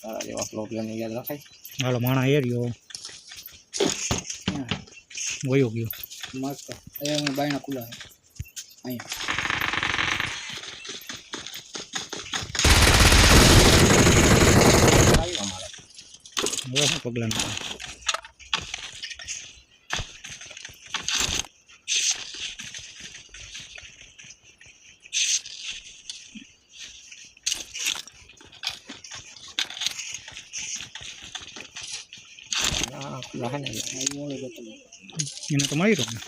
તારા જેવા ફ્લોટ લઈને યાદ રખાય. હાલો માણા એરિયો વયો ગયો મસ્ત અહીંયા બાયણા ખુલ્લા છે અહીંયા હવે શું પગલાં ખુલ્લા હે ને એને તો મારી રહ્યો ને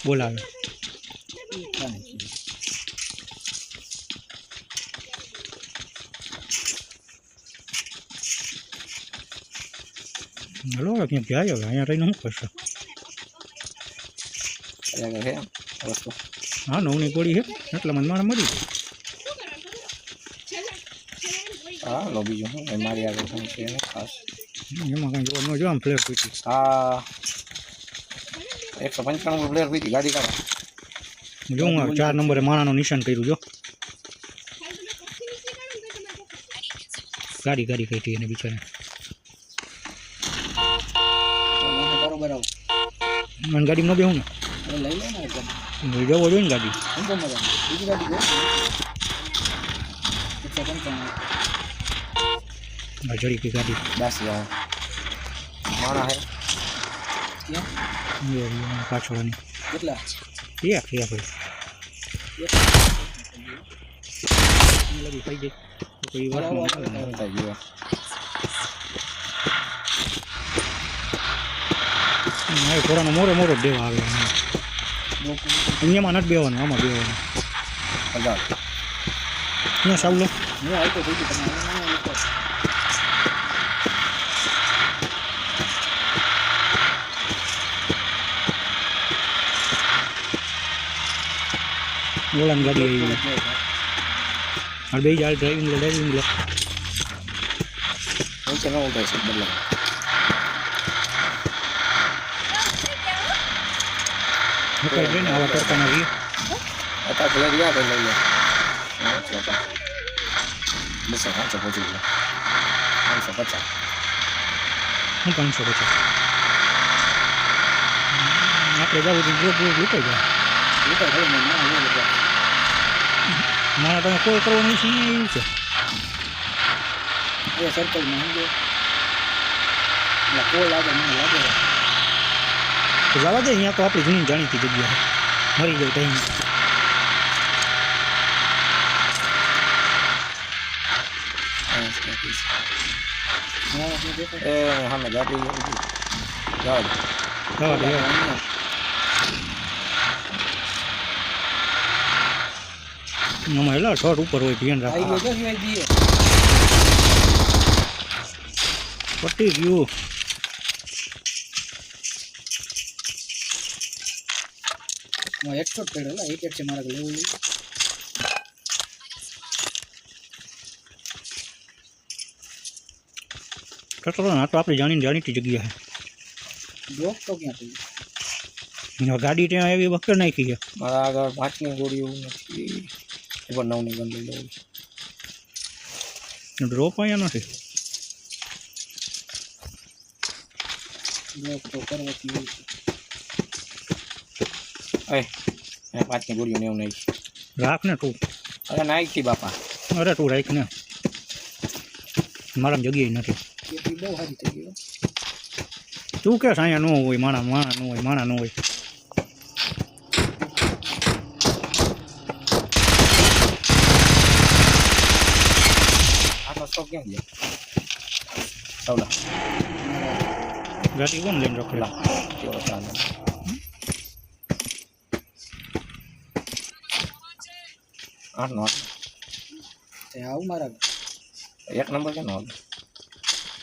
બોલાવે હલો ક્યાં જાય હવે અહીંયા રહીને શું કરશે હા નવની ગોળી છે એટલે મને મારે મળી ગઈ હા લો બીજું શું મારી આગળ શું છે ખાસ એમાં કાંઈ જોવા ન જો આમ ફ્લેર પીટી હા 195 ફ્લેર પીટી ગાડી કાઢો જો હું 4 નંબરે માણાનું નિશાન કર્યું જો ગાડી કાઢી એને બિચારે બરોબર આવો મને ગાડીમાં ન બેહું ને લઈ લે ને લઈ જવો જોઈએ ને ગાડી બીજી ગાડી જડી ગઈ ગાડી બસ યાર માણા હે ક્યાં પાછળની કેટલા એક ભાઈ લગી થઈ ગઈ કોઈ વાત થઈ ગયો મારે ઘોડાનો મોરો દેવા આવે અહીંયામાં નથી બેવાનું આમાં બેવાનું અહીંયા સાવલો બોલાની ગાડી આવી હાલ બે જાય ડ્રાઇવિંગ લે મુકાઈ ગઈ ને આવા કરતા નથી અત્યારે ભલે રહ્યા ભાઈ લઈ લે બસ 500 પહોંચી ગયા 550 હું 550 આપણે જવું લૂકાઈ જાય મારા તમે કોલ કરવાનું છે ને એવું છે એ સર્કલમાં કોલ આગળ મને લાગે તો જવા દે અહીંયા તો આપણી જૂની જાણીતી જગ્યા મરી ગઈ ટાઈમ હા ગાડી જવા દે આમાં એટલા શોટ ઉપર હોય ધ્યાન રાખો પટી ગયું એકસો પેડો એક છે મારા લેવું કટરો ના તો આપણી જાણીતી જગ્યા છે બ્લોક તો ક્યાં થઈ ગાડી ત્યાં એવી વખત નાખી છે મારા આગળ 5ની ગોળી એવું નથી ઉપર 9ની ગન લઈ લઉં ડ્રોપ અહીંયા નથી ડ્રોપ તો કરવાથી એ 5ની ગોળીઓ ને એવું નહીં રાખ ને તું અરે નાખી બાપા અરે તું રાખ ને મારા જગ્યાએ નથી બહુ સારી થઈ ગઈ તું કે અહીંયા ન હોય માણા ન હોય સ્ટોક ક્યાં ગયા સૌલા ગાડી કોણ લઈને રખડા કેવો ચાલે આઠ આવું મારા 1 નંબર કે નો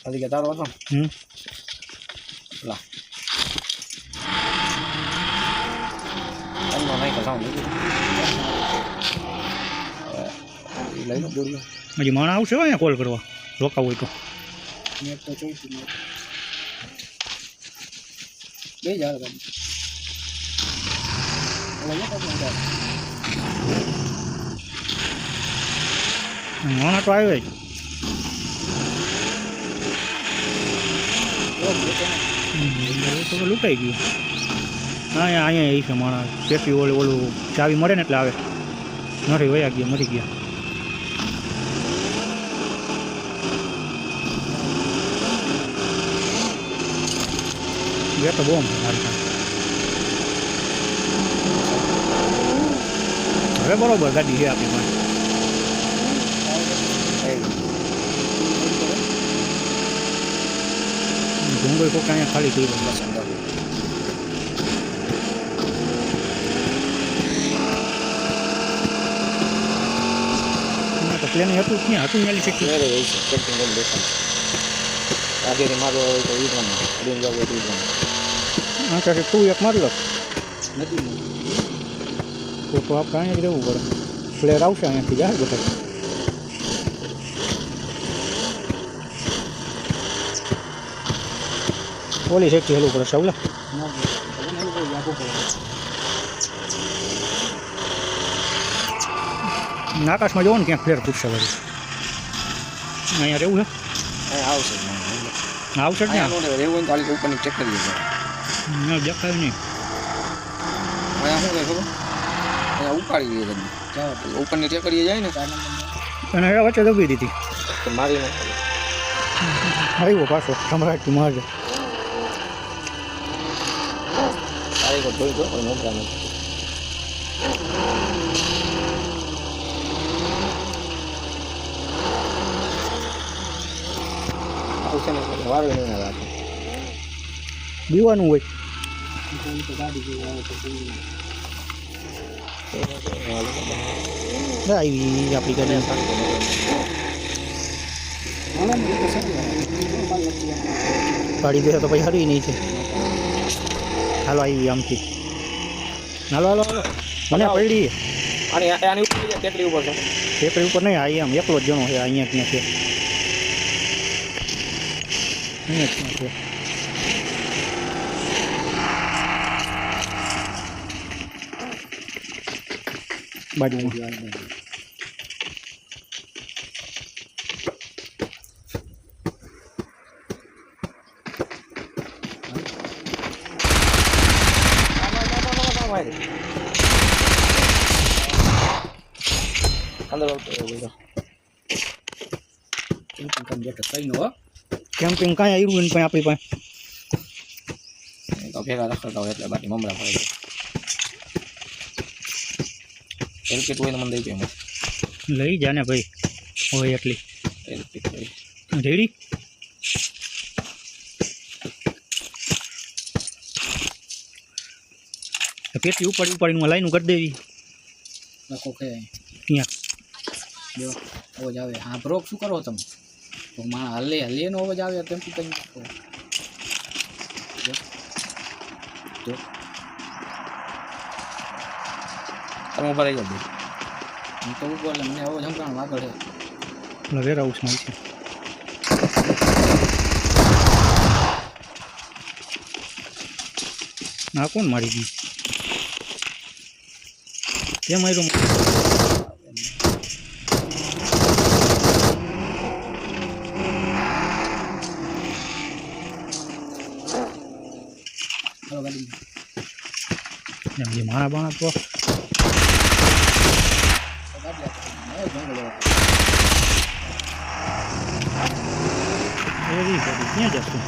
હજી કે તારો હતો લા નહીં કસાઉં લઈ લો ગોળીઓ હજી માણસ આવશે હો અહીંયા કોલ કરવા રોકાવ હોય તો મેં તો જોઈતું નહીં બે હજાર ગાડી માણસ તો આવે જ તો લૂંટાઈ ગયું હા અહીંયા એ છે માણસ પેટી ઓલું ચાવી મળે ને એટલે આવે નથી વયા ગયા મરી ગયા તો બહુ મારી પાસે હવે બરોબર ગાડી છે આપણી પાસે ડુંગળી કોક અહીંયા ખાલી કરી બસ તો પ્લેન હતું ક્યાં હતું મેલી શક્યું હા ત્યારે તું એક મારી લો તો આપણે અહીંયા જ રહેવું પડે પ્લેયર આવશે અહીંયાથી જાય બધા ઓલી સેફટી હેલું પડે સવલા આકાશમાં જોવો ને ક્યાંક ફ્લેર પૂછશે વળી અહીંયા રહેવું છે આવશે આવશે જ ને રહેવું તો ખાલી ઉપરની ચેક કરીએ ના દેખાય નહીં અહીંયા શું કહે ખબર અહીંયા ઉપાડી લઈએ જલ્દી ચાલો ઉપરની ચેક કરીએ જાય ને અને એ વચ્ચે દબી દીધી તો મારી આવ્યો પાછો સમ્રાટથી મારજો સારી કોઈ જોઈ દો કોઈ મોટા નથી આવશે ને વારો નહીં આવે બીવાનું હોય આવી આપણી ગાડી ગાડી દે તો પછી હરી નહીં છે હાલો આવી આમથી હાલો હાલો હાલો મને પડી અને આની ઉપર ટેકરી ઉપર છે ટેકરી ઉપર નહીં આવી આમ એકલો જ જણો છે અહીંયા ક્યાં છે અહીંયા ક્યાં છે બાજુમાં અંદર કેમ્પિંગ કાંઈ આવ્યું ને આપણી પાસે તો ભેગા રખડતા હોય એટલે બાકી મમરા પડે એલપીટ હોય તો મને દઈ જાય લઈ જા ને ભાઈ હોય એટલી એલપીટ રેડી પેટી ઉપાડીને લાઈનું કરી દેવી લખો કે ત્યાં જો અવાજ આવે હા બ્રોક શું કરો તમે તો માં હલે નો અવાજ આવે તેમ શું કરી શકો જો તમે ઉપર આવી જાવ હું તો ઉપર એટલે મને અવાજ સંભળાણ આગળ છે એટલે વેર હાઉસમાં છે આ કોણ મારી ગયું કેમ આવ્યું મારા બાણા તો ક્યાં જશું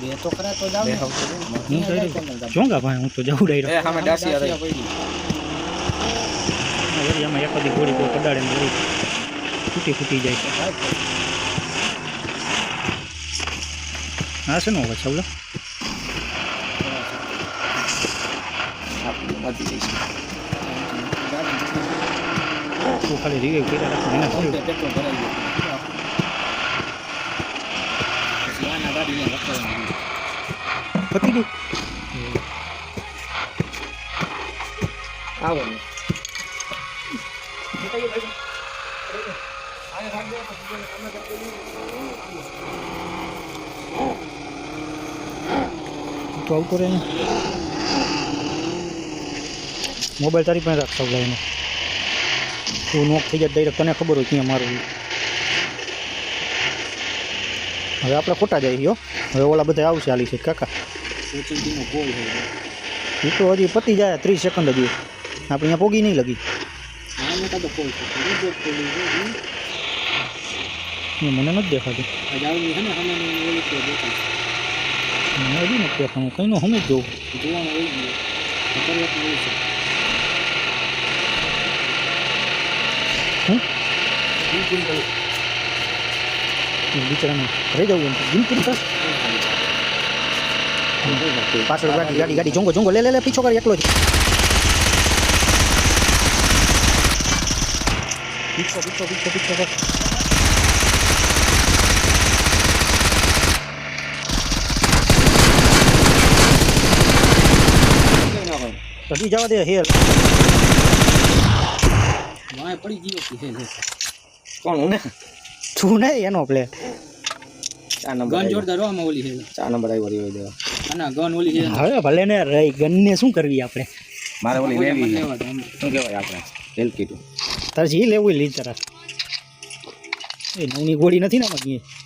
બે તો ખરા તો જાવ જોંગા ભાઈ હું તો જવું ડાયરેક્ટ સામે ડાસી આવે એમાં એકાદી ગોળી કોઈ કડાડે ગોળી ફૂટી જાય હા છે ને હવે સવલા તું ખાલી રિવાઈવ કર્યા રાખો એના શું પેટ્રોલ ભરાઈ ગયું પછી આના ગાડી પતી ગયું આવો ને તો આવતો રહે ને મોબાઈલ તારી પાસે રાખ સૌ એનો તું નોક થઈ જાય ડાયરેક્ટ તને ખબર હોય ક્યાં મારું હવે આપણે ખોટા જાય હો હવે ઓલા બધા આવશે આલી છે કાકા સોચંતીનો ગોલ હોય એ તો હજી પતી જાય 30 સેકન્ડ હજી આપણે અહીંયા પોગી નહીં લગી આ મોટા તો કોલ છે રીબોટ કોલી મને નથી દેખાતું આ જાવની હે ને હમને ઓલી તો દેખાય મને હજી નથી દેખાતું કંઈનો હમે જ જોઉં જોવાનું હોય ગયું અકરવત હોય છે હું બિલકુલ કરું બિચારાને ઘરે જવું એમ બિલકુલ થશે પાછળ ગાડી જોંગો લે પીછો કરી એકલો જ પીછો કર હજી જવા દે હેર માય પડી ગયો કે હે કોણ હું ને તું નહીં એનો પ્લે 4 નંબર ગન જોરદાર આમાં ઓલી હે 4 નંબર આવ્યો રહ્યો દેવા અને ગન ઓલી હે હવે ભલે ને રહી ગનને શું કરવી આપણે મારે ઓલી લેવી છે લેવા દે શું કહેવાય આપણે એલકી2 તારે જે લેવું એ લીધ તારા એ નવની ગોળી નથી ને આમાં ક્યાંય